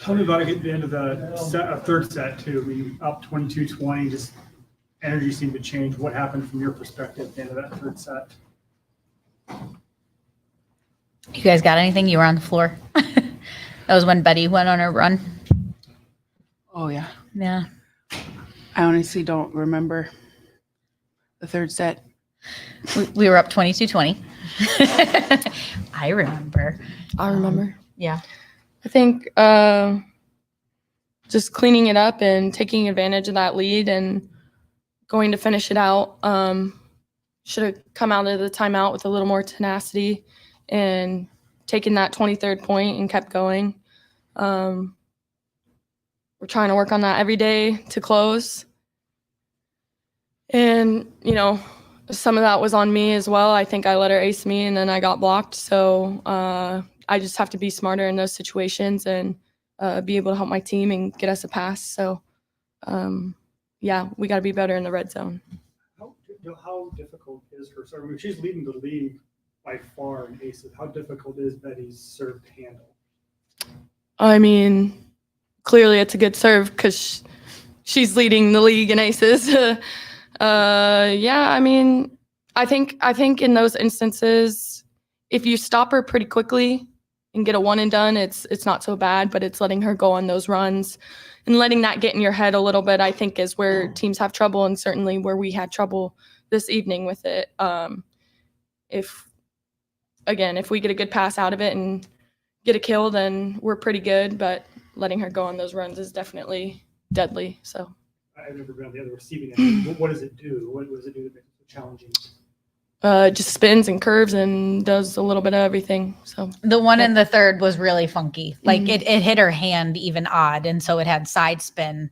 Tell me about it at the end of the third set, too. I mean, up 22-20, just energy seemed to change. What happened from your perspective at the end of that third set? You guys got anything? You were on the floor. That was when Betty went on her run. Oh, yeah. Yeah. I honestly don't remember the third set. We were up 22-20. I remember. Yeah. I think just cleaning it up and taking advantage of that lead and going to finish it out. Should have come out of the timeout with a little more tenacity and taken that 23rd point and kept going. We're trying to work on that every day to close. And, some of that was on me as well. I think I let her ace me and then I got blocked. So I just have to be smarter in those situations and be able to help my team and get us a pass. So, we got to be better in the red zone. How difficult is her serve? I mean, she's leading the league by far in aces. How difficult is Betty's serve to handle? I mean, clearly it's a good serve because she's leading the league in aces. I mean, I think in those instances, if you stop her pretty quickly and get a one and done, it's not so bad, but it's letting her go on those runs and letting that get in your head a little bit, I think, is where teams have trouble, and certainly where we had trouble this evening with it. If we get a good pass out of it and get a kill, then we're pretty good, but letting her go on those runs is definitely deadly. So I've never been on the other receiving end. What does it do? What does it do that makes it so challenging? Just spins and curves and does a little bit of everything. So The one in the third was really funky. Like it hit her hand even odd. And so it had side spin.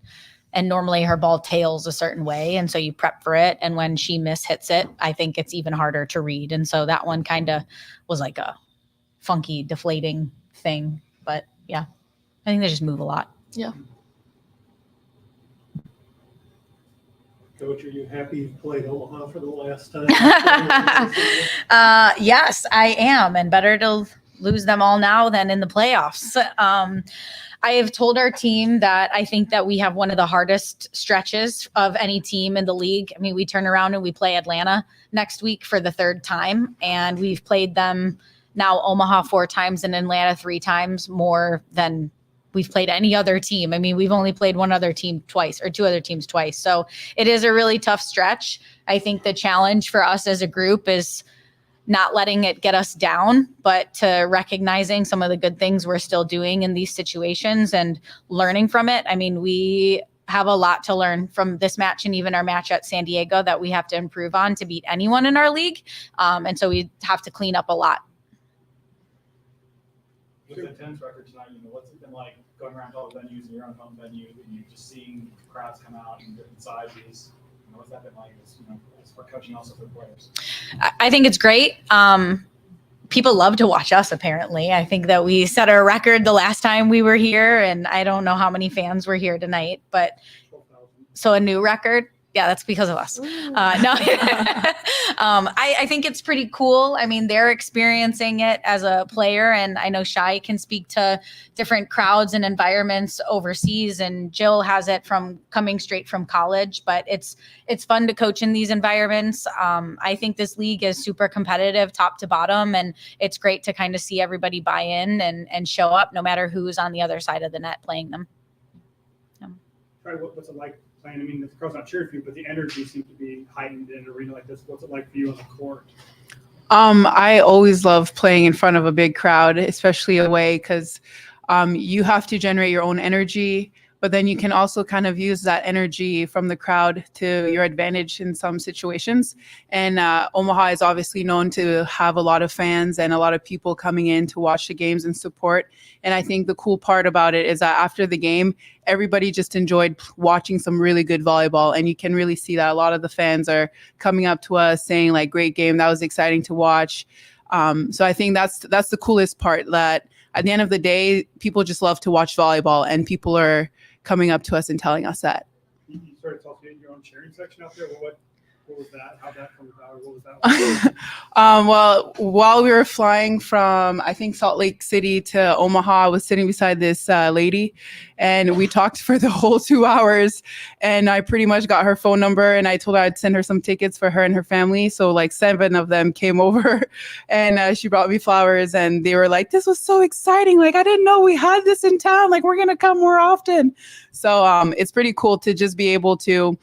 And normally her ball tails a certain way. And so you prep for it. And when she hits it, I think it's even harder to read. And so that one kind of was like a funky, deflating thing. But yeah, I think they just move a lot. Yeah. Coach, are you happy you've played Omaha for the last time? Yes, I am. And better to lose them all now than in the playoffs. I have told our team that I think that we have one of the hardest stretches of any team in the league. I mean, we turn around and we play Atlanta next week for the third time. And we've played them now Omaha 4 times and Atlanta 3 times more than we've played any other team. I mean, we've only played one other team twice or 2 other teams twice. So it is a really tough stretch. I think the challenge for us as a group is not letting it get us down, but to recognizing some of the good things we're still doing in these situations and learning from it. I mean, we have a lot to learn from this match and even our match at San Diego that we have to improve on to beat anyone in our league. And so we have to clean up a lot. With the tennis record tonight, what's it been like going around to all the venues and your own home venue and you just seeing crowds come out in different sizes? What's that been like as for coaching, also for the players? I think it's great. People love to watch us, apparently. I think that we set a record the last time we were here, and I don't know how many fans were here tonight, but so a new record. Yeah, that's because of us. I think it's pretty cool. I mean, they're experiencing it as a player, and I know Shai can speak to different crowds and environments overseas, and Jill has it from coming straight from college. But it's fun to coach in these environments. I think this league is super competitive, top to bottom, and it's great to kind of see everybody buy in and show up, no matter who's on the other side of the net playing them. What's it like? I mean, the crowd's not cheering for you, but the energy seems to be heightened in an arena like this. What's it like for you on the court? I always love playing in front of a big crowd, especially away, because you have to generate your own energy, but then you can also kind of use that energy from the crowd to your advantage in some situations. And Omaha is obviously known to have a lot of fans and a lot of people coming in to watch the games and support. And I think the cool part about it is that after the game, everybody just enjoyed watching some really good volleyball. And you can really see that a lot of the fans are coming up to us saying, like, great game, that was exciting to watch. So I think that's the coolest part, that at the end of the day, people just love to watch volleyball, and people are coming up to us and telling us that. You started talking in your own cheering section out there. What What was that? How'd that come about? What was that like? Well, while we were flying from, I think, Salt Lake City to Omaha, I was sitting beside this lady, and we talked for the whole 2 hours. And I pretty much got her phone number, and I told her I'd send her some tickets for her and her family. So like 7 of them came over, and she brought me flowers, and they were like, "This was so exciting! Like I didn't know we had this in town. Like we're gonna come more often." So it's pretty cool to just be able to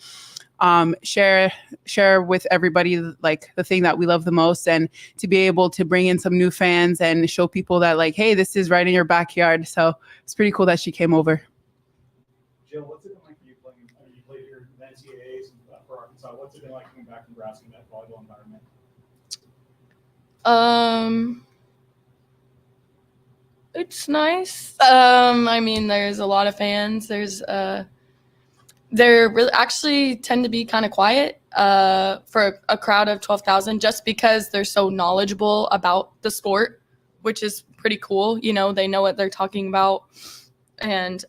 share with everybody like the thing that we love the most, and to be able to bring in some new fans and show people that like, hey, this is right in your backyard. So it's pretty cool that she came over. Jill, what's it been like for you playing? I mean, you played here in the NCAAs for Arkansas. What's it been like coming back and grasping that volleyball environment? It's nice. I mean, there's a lot of fans. They're really actually tend to be kind of quiet for a crowd of 12,000, just because they're so knowledgeable about the sport, which is pretty cool. You know, they know what they're talking about, and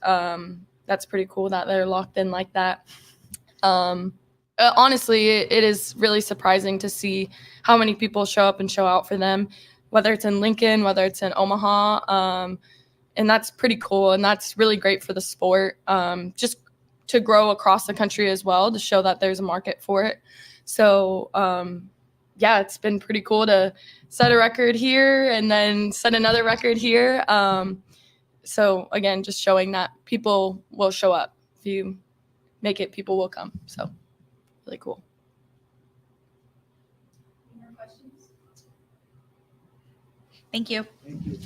that's pretty cool that they're locked in like that. Honestly, it is really surprising to see how many people show up and show out for them, whether it's in Lincoln, whether it's in Omaha, and that's pretty cool, and that's really great for the sport. Just to grow across the country as well, to show that there's a market for it. So yeah, it's been pretty cool to set a record here and then set another record here. So again, just showing that people will show up. If you make it, people will come. So really cool. Any more questions? Thank you. Thank you.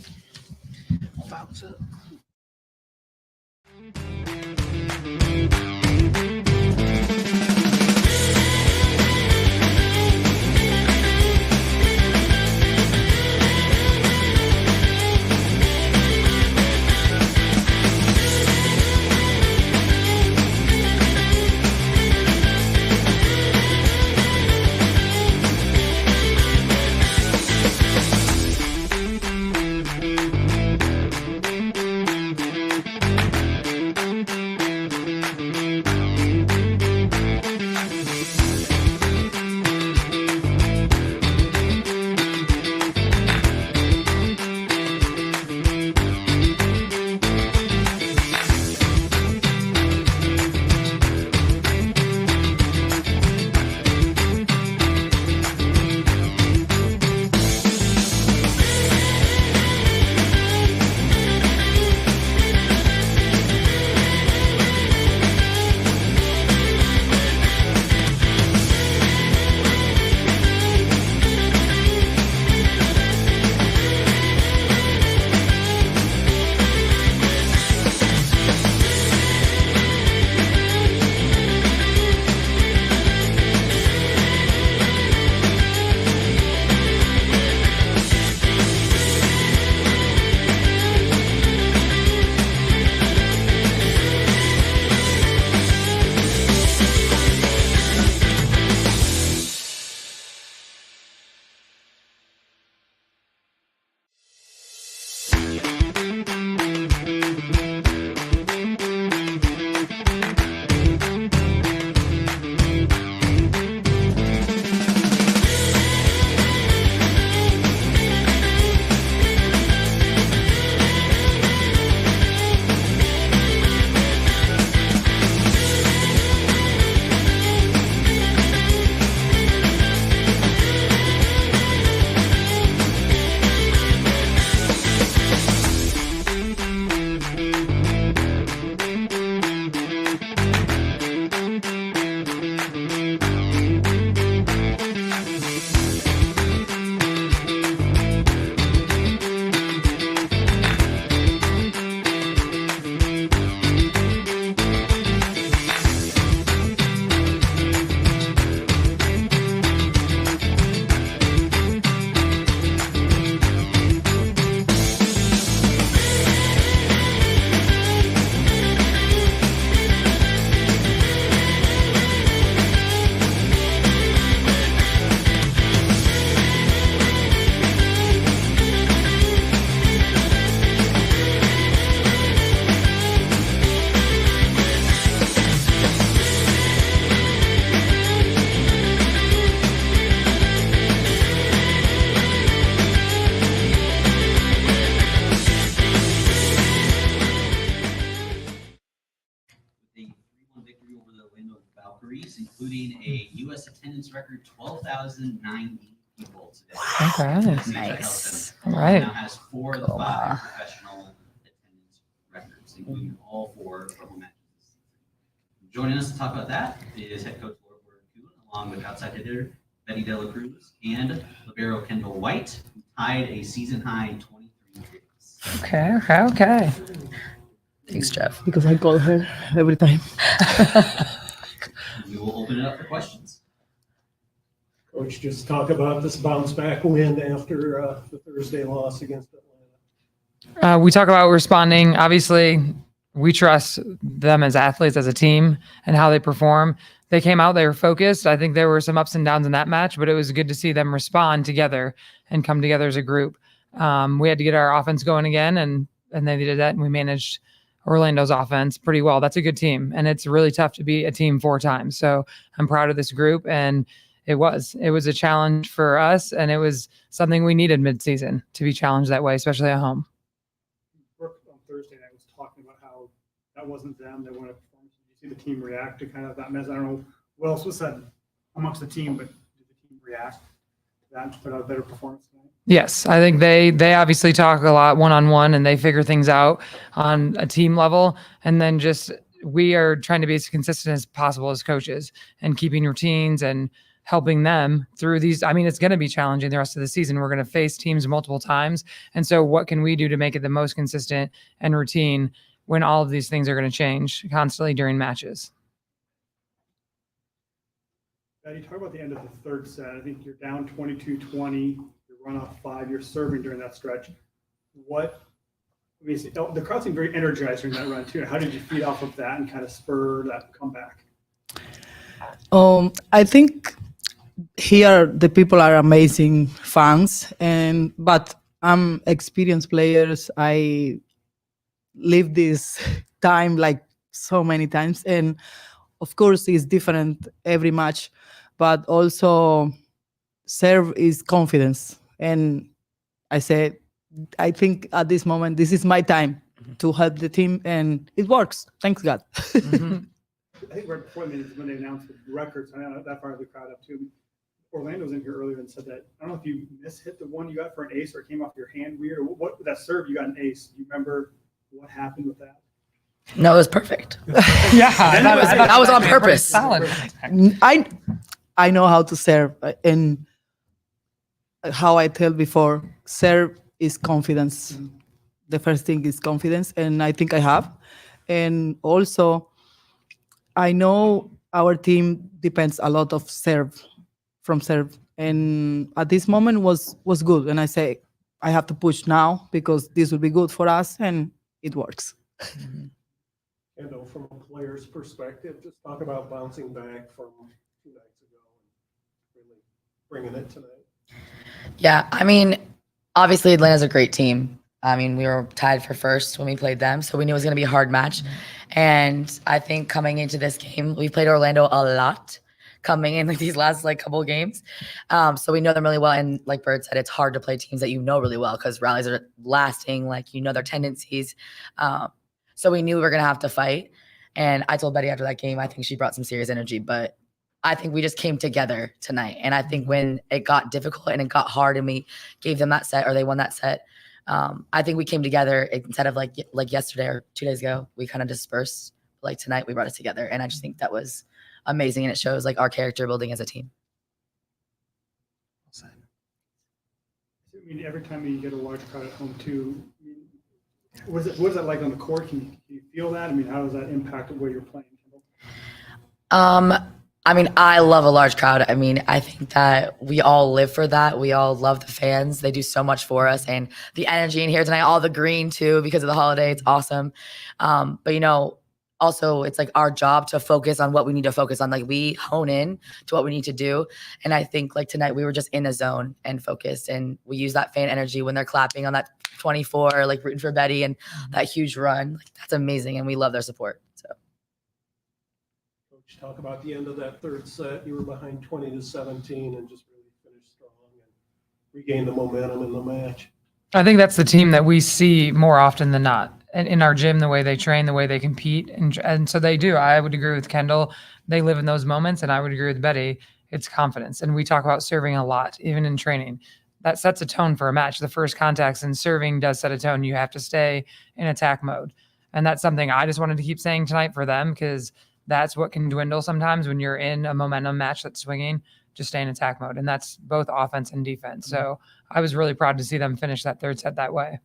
2-1 victory over the Orlando Valkyries, including a U.S. attendance record 12,090 people today. Okay. Nice. All right. Now has 4 of the 5 professional attendance records, including all 4 home matches. Joining us to talk about that is head coach Laura Kuhn, along with outside hitter Betty Dela Cruz and libero Kendall White, who tied a season high 23 hits. Okay. Thanks, Jeff. Because I call her every time. We will open it up for questions. Coach, just talk about this bounce back win after the Thursday loss against Atlanta. We talk about responding. Obviously, we trust them as athletes, as a team, and how they perform. They came out, they were focused. I think there were some ups and downs in that match, but it was good to see them respond together and come together as a group. We had to get our offense going again, and they did that, and we managed Orlando's offense pretty well. That's a good team, and it's really tough to beat a team 4 times. So I'm proud of this group, and it was a challenge for us, and it was something we needed midseason to be challenged that way, especially at home. Brooke on Thursday night was talking about how that wasn't them. They wanted a performance. Did you see the team react to kind of that mess? I don't know what else was said amongst the team, but did the team react to that and put out a better performance tonight? Yes, I think they obviously talk a lot one-on-one, and they figure things out on a team level. And then just we are trying to be as consistent as possible as coaches and keeping routines and helping them through these. I mean, it's going to be challenging the rest of the season. We're going to face teams multiple times. And so what can we do to make it the most consistent and routine when all of these things are going to change constantly during matches? You talk about the end of the third set. I think you're down 22-20. You run off 5. You're serving during that stretch. The crowd seemed very energized during that run too. How did you feed off of that and kind of spur that comeback? I think here the people are amazing fans, but I'm experienced players. I live this time like so many times, and of course it's different every match, but also serve is confidence. And I said, I think at this moment, this is my time to help the team, and it works. Thanks God. I think right before when they announced the records, I know that part of the crowd up too. Orlando was in here earlier and said that, I don't know if you hit the one you got for an ace or it came off your hand weird, or what that serve you got an ace. Do you remember what happened with that? No, it was perfect. Yeah, That was on purpose. Solid. I know how to serve, and how I tell before, serve is confidence. The first thing is confidence, and I think I have. And also, I know our team depends a lot of serve, and at this moment was good. And I say I have to push now because this will be good for us, and it works. And from a player's perspective, just talk about bouncing back from 2 nights ago and really bringing it tonight. Yeah, I mean, obviously Atlanta's a great team. I mean, we were tied for first when we played them, so we knew it was going to be a hard match. And I think coming into this game, we played Orlando a lot coming in like these last couple of games. So we know them really well. And like Bird said, it's hard to play teams that you know really well because rallies are lasting, their tendencies. So we knew we were going to have to fight. And I told Betty after that game, I think she brought some serious energy, but I think we just came together tonight. And I think when it got difficult and it got hard and we gave them that set or they won that set, I think we came together instead of like yesterday or 2 days ago, we kind of dispersed. Like tonight, we brought it together. And I just think that was amazing. And it shows our character building as a team. I mean, every time you get a large crowd at home too, what is that like on the court? Can you feel that? I mean, how does that impact the way you're playing? I mean, I love a large crowd. I mean, I think that we all live for that. We all love the fans. They do so much for us. And the energy in here tonight, all the green too, because of the holiday, it's awesome. But, also it's our job to focus on what we need to focus on. We hone in to what we need to do. And I think tonight we were just in a zone and focused, and we use that fan energy when they're clapping on that 24, rooting for Betty and that huge run. That's amazing. And we love their support. So. Coach, talk about the end of that third set. You were behind 20-17 and just really finished strong and regained the momentum in the match. I think that's the team that we see more often than not. in our gym, the way they train, the way they compete. And so they do. I would agree with Kendall. They live in those moments. And I would agree with Betty. It's confidence. And we talk about serving a lot, even in training. That sets a tone for a match. The first contacts and serving does set a tone. You have to stay in attack mode. And that's something I just wanted to keep saying tonight for them, because that's what can dwindle sometimes when you're in a momentum match that's swinging. Just stay in attack mode. And that's both offense and defense. So I was really proud to see them finish that third set that way.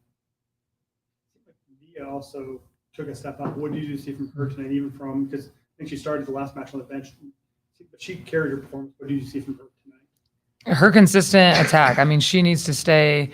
Nia also took a step up. What did you see from her tonight, even from, because I think she started the last match on the bench, but she carried her performance. What did you see from her tonight? Her consistent attack. I mean, she needs to stay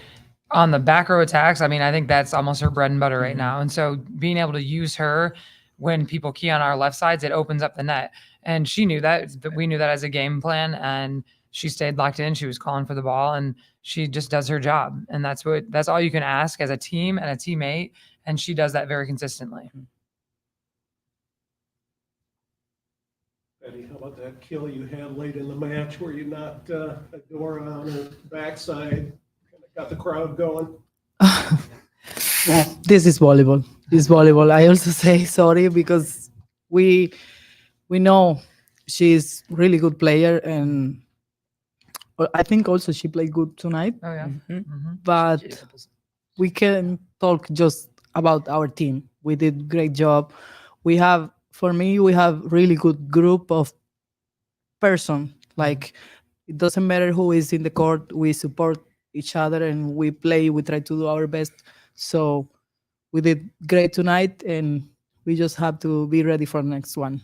on the back row attacks. I mean, I think that's almost her bread and butter right now. And so being able to use her when people key on our left sides, it opens up the net. And she knew that. We knew that as a game plan, and she stayed locked in. She was calling for the ball, and she just does her job. And that's all you can ask as a team and a teammate. And she does that very consistently. Betty, how about that kill you had late in the match where you knocked Adora on her backside, kind of got the crowd going? This is volleyball. This is volleyball. I also say sorry because we know she's really good player, and I think also she played good tonight. Oh, yeah. But we can talk just about our team. We did great job. We have really good group of person. Like, it doesn't matter who is in the court. We support each other and we play. We try to do our best. So we did great tonight, and we just have to be ready for the next one.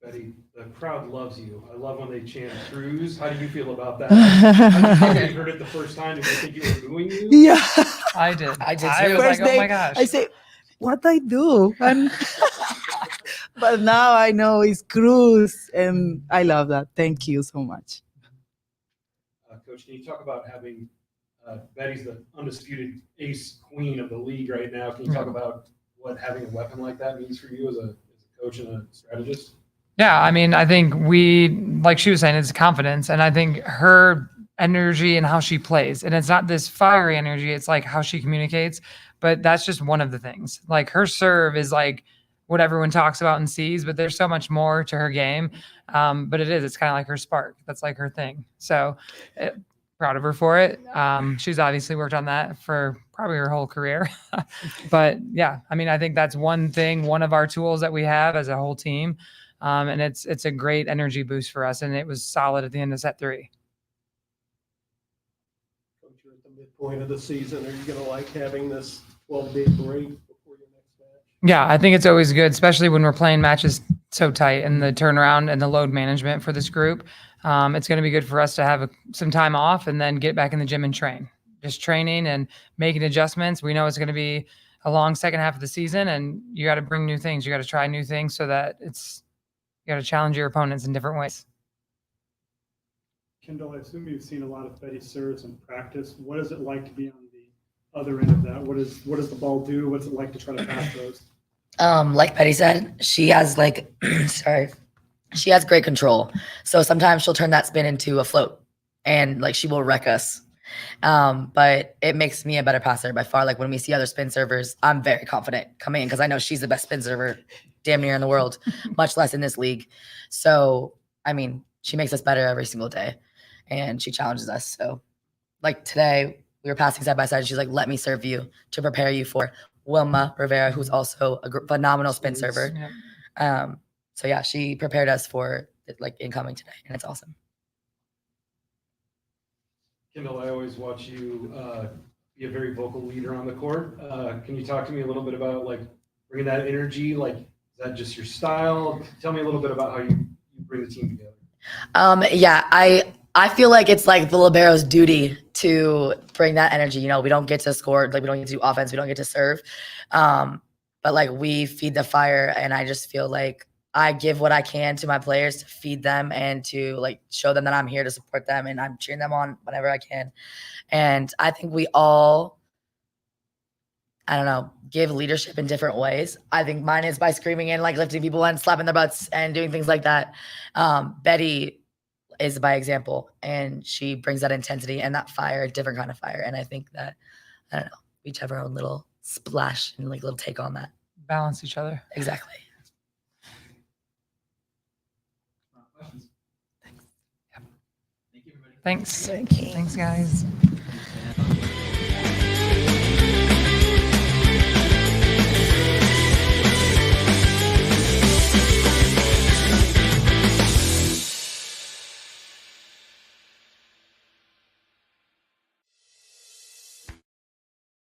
Betty, the crowd loves you. I love when they chant "Cruise." How do you feel about that? I heard it the first time. Did you think you were booing you? Yeah. I did. I did I too. was First like, oh day, my gosh. I say, what I do? And but now I know it's Cruz, and I love that. Thank you so much. Coach, can you talk about having Betty's the undisputed ace queen of the league right now? Can you talk about what having a weapon like that means for you as a coach and a strategist? Yeah, I mean, I think like she was saying, it's confidence. And I think her energy and how she plays, and it's not this fiery energy, it's like how she communicates. But that's just one of the things. Like, her serve is like what everyone talks about and sees, but there's so much more to her game. But it's kind of like her spark. That's like her thing. So proud of her for it. She's obviously worked on that for probably her whole career. But yeah, I mean, I think that's one of our tools that we have as a whole team. And it's a great energy boost for us. And it was solid at the end of set 3. Coach, you're at the midpoint of the season. Are you going to like having this 12-day break before your next match? Yeah, I think it's always good, especially when we're playing matches so tight, and the turnaround and the load management for this group. It's going to be good for us to have some time off and then get back in the gym and train. Just training and making adjustments. We know it's going to be a long second half of the season, and you got to bring new things. You got to try new things so that you got to challenge your opponents in different ways. Kendall, I assume you've seen a lot of Betty serves in practice. What is it like to be on the other end of that? What does the ball do? What's it like to try to pass those? Like Betty said, she has she has great control. So sometimes she'll turn that spin into a float, and like she will wreck us. But it makes me a better passer by far. Like, when we see other spin servers, I'm very confident coming in because I know she's the best spin server damn near in the world, much less in this league. So, I mean, she makes us better every single day, and she challenges us. So, like today, we were passing side by side, and she's like, let me serve you to prepare you for Wilma Rivera, who's also a phenomenal spin server. Yeah. So yeah, she prepared us for like incoming today, and it's awesome. Kendall, I always watch you be a very vocal leader on the court. Can you talk to me a little bit about like bringing that energy? Like, is that just your style? Tell me a little bit about how you bring the team together. Yeah, I feel like it's like the libero's duty to bring that energy. You know, we don't get to score, like we don't get to do offense, we don't get to serve. But like, we feed the fire, and I just feel like I give what I can to my players to feed them and to like show them that I'm here to support them, and I'm cheering them on whenever I can. And I think we all, I don't know, give leadership in different ways. I think mine is by screaming and like lifting people and slapping their butts and doing things like that. Betty is by example, and she brings that intensity and that fire, a different kind of fire. And I think that, I don't know, we each have our own little splash and like little take on that. Balance each other. Exactly. Questions? Thank you, everybody. Thanks. Thank you. Thanks, guys.